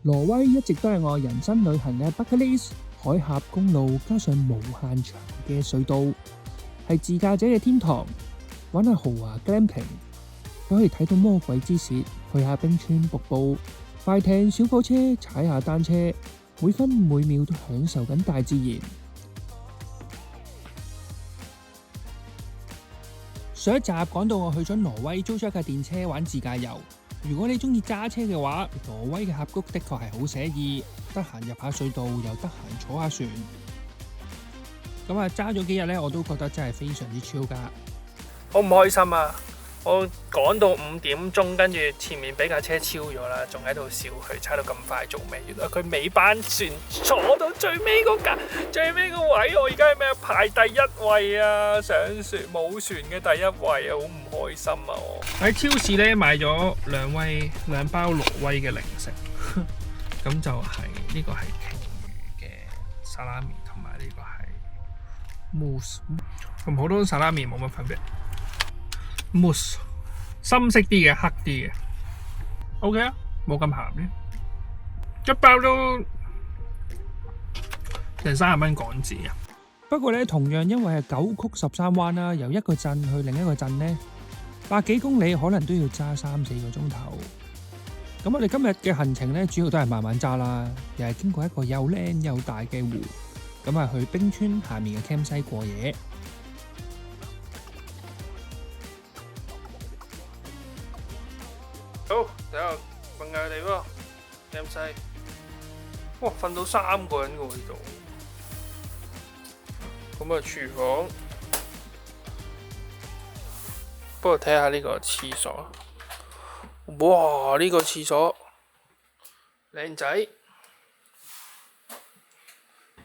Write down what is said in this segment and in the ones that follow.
挪威一直都係我人生旅行嘅 bucket list， 海峽公路加上無限長嘅隧道，係自駕者嘅天堂。玩下豪華 glamping， 可以睇到魔鬼之舌，去下冰川瀑布，快艇、小火車，踩下單車，每分每秒都享受緊大自然。上一集講到我去咗挪威租咗一架電車玩自駕遊。如果你中意揸車嘅話，挪威嘅峽谷的確係好寫意，得閒入下隧道，又得閒坐下船。咁啊，揸咗幾日呢，我都覺得真係非常之超噶。好唔開心啊！我趕到5點鐘，跟住前面俾架車超咗啦，仲喺度笑佢揸到咁快做咩？原來佢尾班船坐到最尾嗰架，最尾個位，我而家係咩排第一位啊！上船冇船嘅第一位啊，好唔開心啊！我喺超市咧買咗兩包挪威嘅零食，咁就係呢個係鯨魚嘅沙拉麵，同埋呢個係 mousse， 同普通沙拉麵冇乜分別。mousse 深色啲嘅，黑啲嘅 ，OK 啊，冇咁鹹嘅，一包都成30蚊港紙啊！不過呢，同樣因為係9曲13彎啦，由一個鎮去另一個鎮呢，100幾公里可能都要揸3-4個鐘頭。咁我哋今日嘅行程呢，主要都係慢慢揸啦，又係經過一個又靚又大嘅湖，咁啊去冰川下面嘅 camp 西過夜。好，等下瞓下你喎 ，camp 西，哇，瞓到3個人嘅喎呢度。咁啊，廚房，不過睇下呢個廁所，哇！呢個廁所靚仔，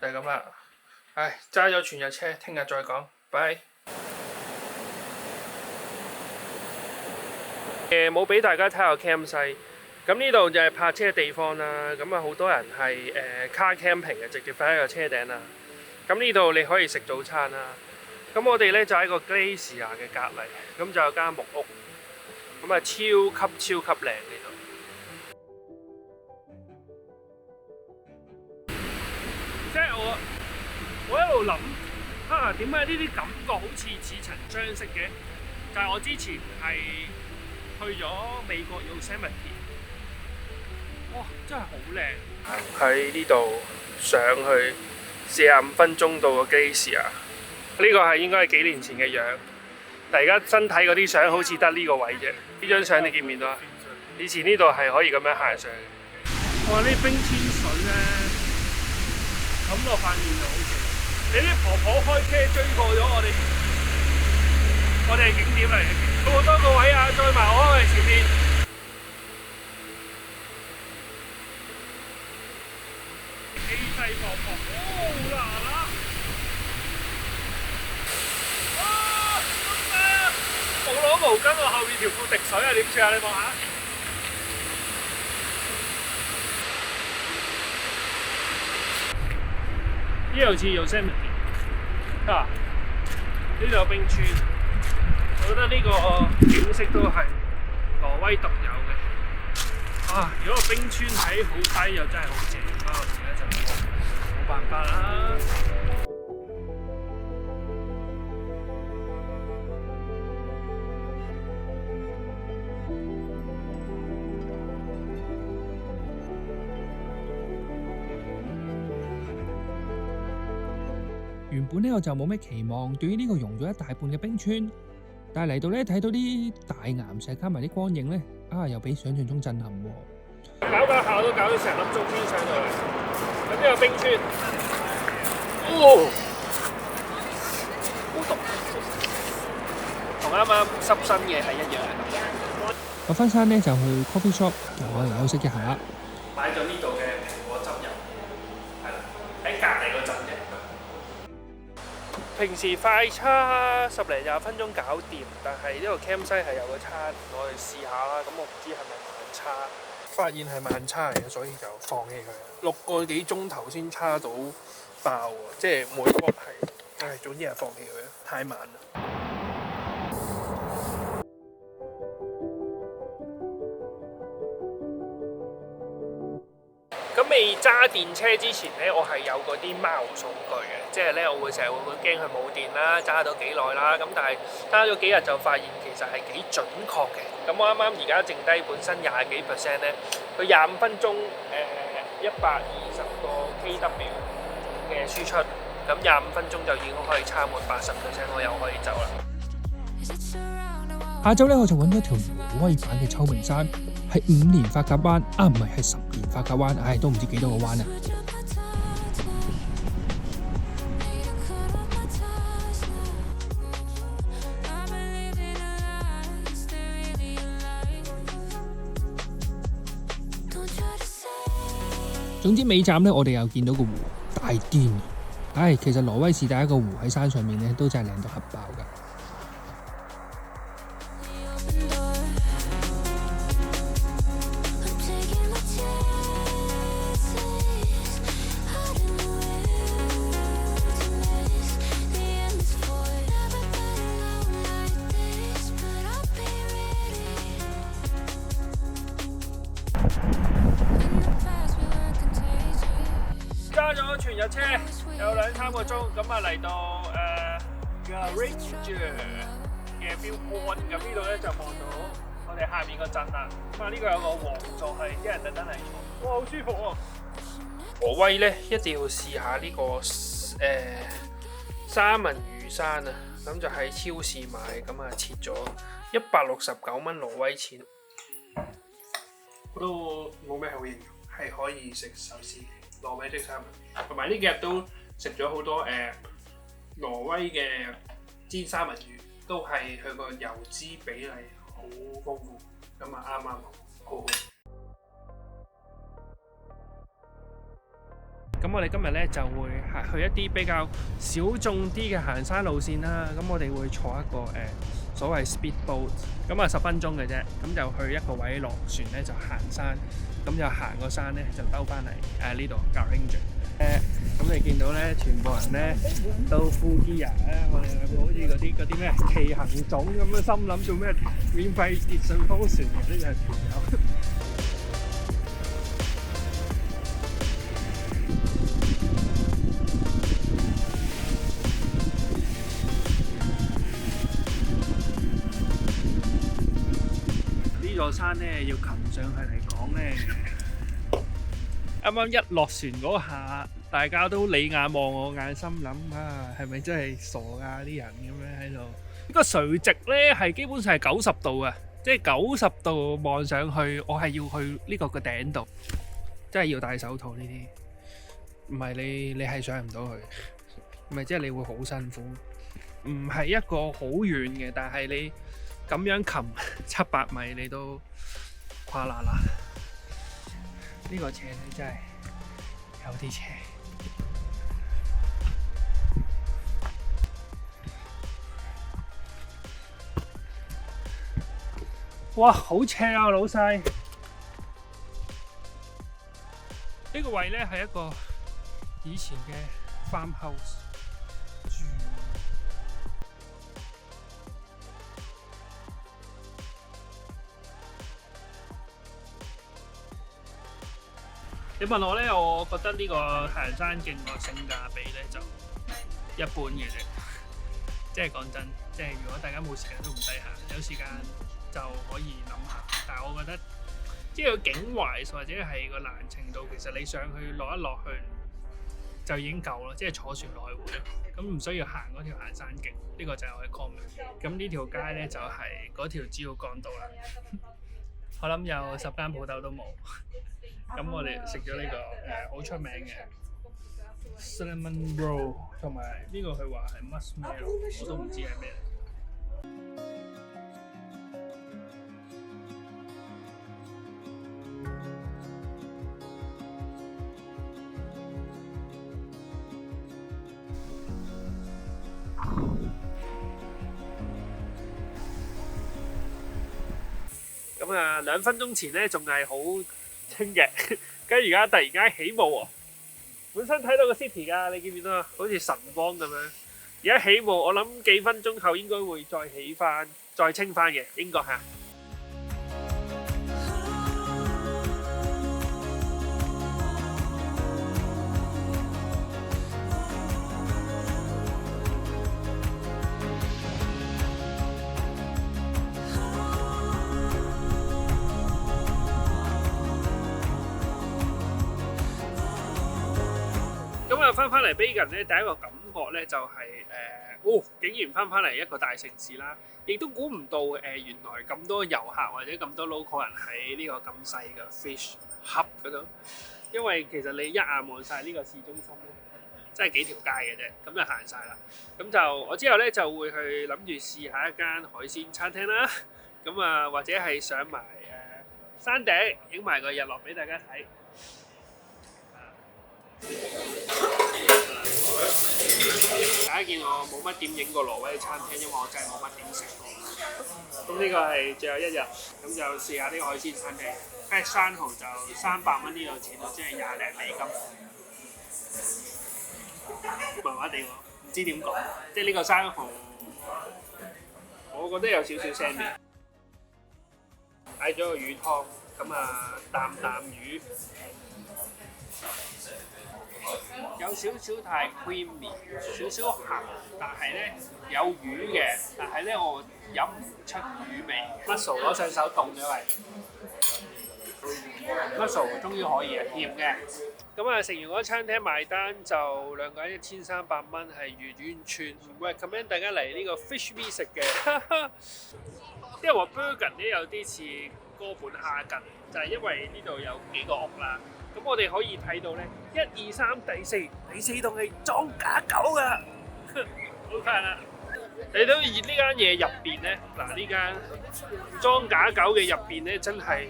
就係咁啦。唉，揸咗全日車，聽日再講，拜。冇俾大家睇下 camp 西，咁呢度就係泊車嘅地方啦。咁啊，好多人係car camping 嘅，直接瞓喺個車頂啦。咁呢度你可以食早餐啦。咁我哋咧就喺個 glacier 嘅隔離，咁就有間木屋，咁啊超級靚呢度。即係我一路諗啊，點解呢啲感覺好似曾相識嘅？就係我之前係去咗美國 Yosemite， 哇，真係好靚！喺呢度上去45分鐘到個 glacier， 呢個係應該係幾年前嘅樣，但而家新睇嗰啲相好似得呢個位啫。呢張相你見唔見到啊？以前呢度係可以咁樣行上去。哇！呢冰川水咧，冚落塊面就好似，你啲婆婆開車追過咗我哋係景點嚟嘅。好多個位啊，再埋我喺前面。氣勢磅礴，哦啦啦！哇，好正啊！冇攞毛巾，我後面條褲滴水啊，點算啊？你望下。呢度似 Yosemite 啊，呢度有冰川。我覺得呢個景色都係挪威獨有嘅。啊，如果個冰川喺好低又真係好正，不過而家就冇辦法啦。原本呢我就冇咩期望，對於呢個溶咗一大半嘅冰川。但係嚟到咧，睇到啲大岩石加埋啲光影咧，又比想象中震撼喎。搞下都搞咗成粒鐘先上到嚟。咁呢個冰川，哦，好凍，同啱啱濕身嘅係一樣。落翻山咧就去 coffee shop， 可能休息一下。買咗呢度嘅蘋果汁飲，係啦，喺隔離嗰陣嘅。平時快叉10零20分鐘搞掂，但係呢個 camp 西係有個餐，我哋試下啦。咁我唔知係咪慢叉，發現係慢叉嚟嘅，所以就放棄佢。6個幾鐘頭先叉到爆喎，即係每個係，總之係放棄佢，太慢啦。咁未揸電車之前咧，我係有嗰啲貓數據嘅，即係咧我會成日會驚佢冇電啦，揸到幾耐啦。咁但係揸咗幾日就發現其實係幾準確嘅。咁我啱啱而家剩低本身20幾%咧，佢25分鐘120個 kW 嘅輸出，咁25分鐘就已經可以插滿80%，我又可以走啦。下晝咧我就揾到一條挪威版嘅秋名山，係5年髮夾彎，唔係10年髮夾彎，都唔知幾多個彎啊！總之尾站咧，我哋又見到個湖，大癲！其實挪威市第一個湖喺山上面咧，都真係靚到核爆㗎。揸咗全日車有2-3個鐘，咁啊嚟到Ranger 嘅 view point，咁呢度咧就望到我哋下面個鎮啦。咁啊呢個有個王座係啲人特登嚟坐，哇好舒服喎！挪威咧一定要試下呢個三文魚生啊，咁就喺超市買，咁啊切咗169蚊挪威錢，都冇咩好形容，係可以食壽司。挪威的三文魚，同埋呢幾日都食咗好多挪威嘅煎三文魚，都係佢個油脂比例好豐富，咁啊啱啱好好。咁我哋今日咧就會去一啲比較小眾啲嘅行山路線啦。咁我哋會坐一個所謂 speedboat， 咁啊10分鐘嘅啫，咁就去一個位落船咧就行山，咁就行個山咧就兜翻嚟呢度 Ranger。咁你見到咧，全部人咧都 full gear 咧，我哋兩個好似嗰啲咩騎行種咁樣，心諗做咩免費跌順風船嘅呢個係團友。呢座山咧要擒上去嚟講咧，啱啱一落船嗰下，大家都你眼望我眼，心諗係咪真係傻㗎啲人咁樣喺度？呢個垂直咧係基本上係90度啊，即係90度望上去，我係要去呢個頂度，真係要戴手套呢啲，唔係你係上唔到去，唔係即係你會好辛苦，唔係一個好遠嘅，但係你咁樣擒700米你都跨啦啦。呢個斜咧真係有啲斜，哇！好斜啊，老細！呢個位咧係一個以前嘅 farmhouse 住。你問我咧，我覺得呢個行山徑個性價比咧就一般嘅啫。即係講真，即係如果大家冇時間都唔使行，有時間就可以諗下。但係我覺得，即係個景懷或者係個難程度，其實你上去落一落去就已經夠咯，即係坐船來回咯。咁唔需要行嗰條行山徑，呢個就係我嘅 comment。咁呢條街咧就係嗰條主要幹道啦。我諗有10間鋪頭都冇。咁我哋食咗呢個好出名嘅 cinnamon roll， 同埋呢個佢話係 marshmallow， 我都唔知係咩。咁啊，2分鐘前咧仲係好清嘅，跟住而家突然間起霧喎。本身睇到個 city 㗎，你見唔見到啊？好似晨光咁樣。而家起霧，我諗幾分鐘後應該會再起翻、再清翻嘅，應該嚇。啊，翻嚟 Vegas 咧，第一個感覺咧就係、竟然翻嚟一個大城市啦，亦都估唔到原來咁多遊客或者咁多 local 人喺呢個咁細嘅 Fish Hub 嗰度，因為其實你一眼望晒呢個市中心咧，真係幾條街嘅啫，咁就行晒啦。咁就我之後咧就會去諗住試下一間海鮮餐廳啦，咁啊或者係上埋山頂影埋個日落俾大家睇。大家見我冇乜點影過挪威嘅餐廳，因為我真係冇乜點食過。咁呢個係最後一日，咁就試下呢個海鮮餐廳。Fat 生蠔就300蚊呢個錢咯，即係20零美金。麻麻地喎，唔知點講。即係呢個生蠔，我覺得有少少腥味。嗌咗個魚湯，咁啊啖魚。有少少太 creamy， 少少鹹，但係咧有魚嘅，但係咧我飲唔出魚味。Mussel 攞上手凍咗係 Mussel 終於可以啊，甜嘅。咁啊食完嗰餐廳埋單就兩個人1300蚊，係完全唔 recommend 大家嚟呢個 Fish V 食嘅。因為話 Bergen 咧有啲似哥本哈根，就係因為呢度有幾個屋啦。咁我哋可以睇到咧，1、2、3第四棟係裝假狗噶，好睇啦！你都呢間嘢入邊咧，嗱呢間裝假狗嘅入邊咧，真係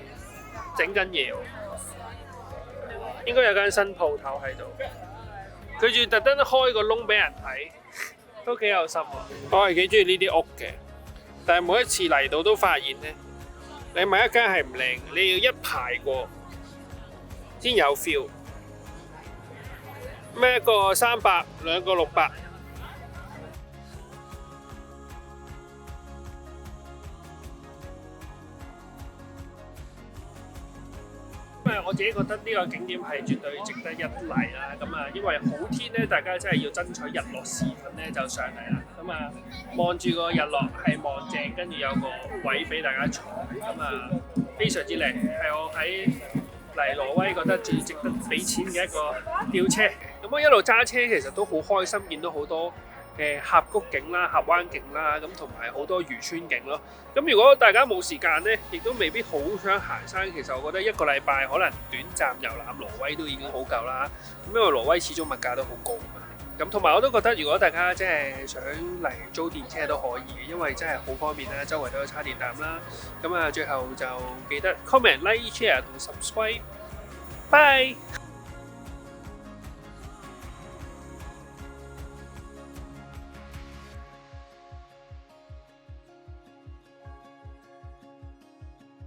整緊嘢喎。應該有間新鋪頭喺度，佢仲特登開個窿俾人睇，都幾有心喎。我係幾中意呢啲屋嘅，但係每一次嚟到都發現咧，你買一間係唔靚，你要一排過先有 feel。咩一個300，兩個600。因為我自己覺得呢個景點係絕對值得一嚟啦。咁啊，因為好天咧，大家真係要爭取日落時分咧就上嚟啦。咁啊，望住個日落係望正，跟住有個位俾大家坐，咁啊非常之靚，係我喺嚟挪威覺得最值得俾錢嘅一個吊車。咁我一路揸車其實都好開心，見到好多峽谷景啦、峽灣景啦，咁同埋好多漁村景咯。咁如果大家冇時間呢，亦都未必好想行山，其實我覺得一個禮拜可能短暫遊覽挪威都已經好夠啦。咁因為挪威始終物價都好高嘛。咁同埋我都覺得，如果大家即係想嚟租電車都可以，因為真係好方便啦，周圍都有叉電站啦。咁啊，最後就記得 comment、like、share 同 subscribe。Bye。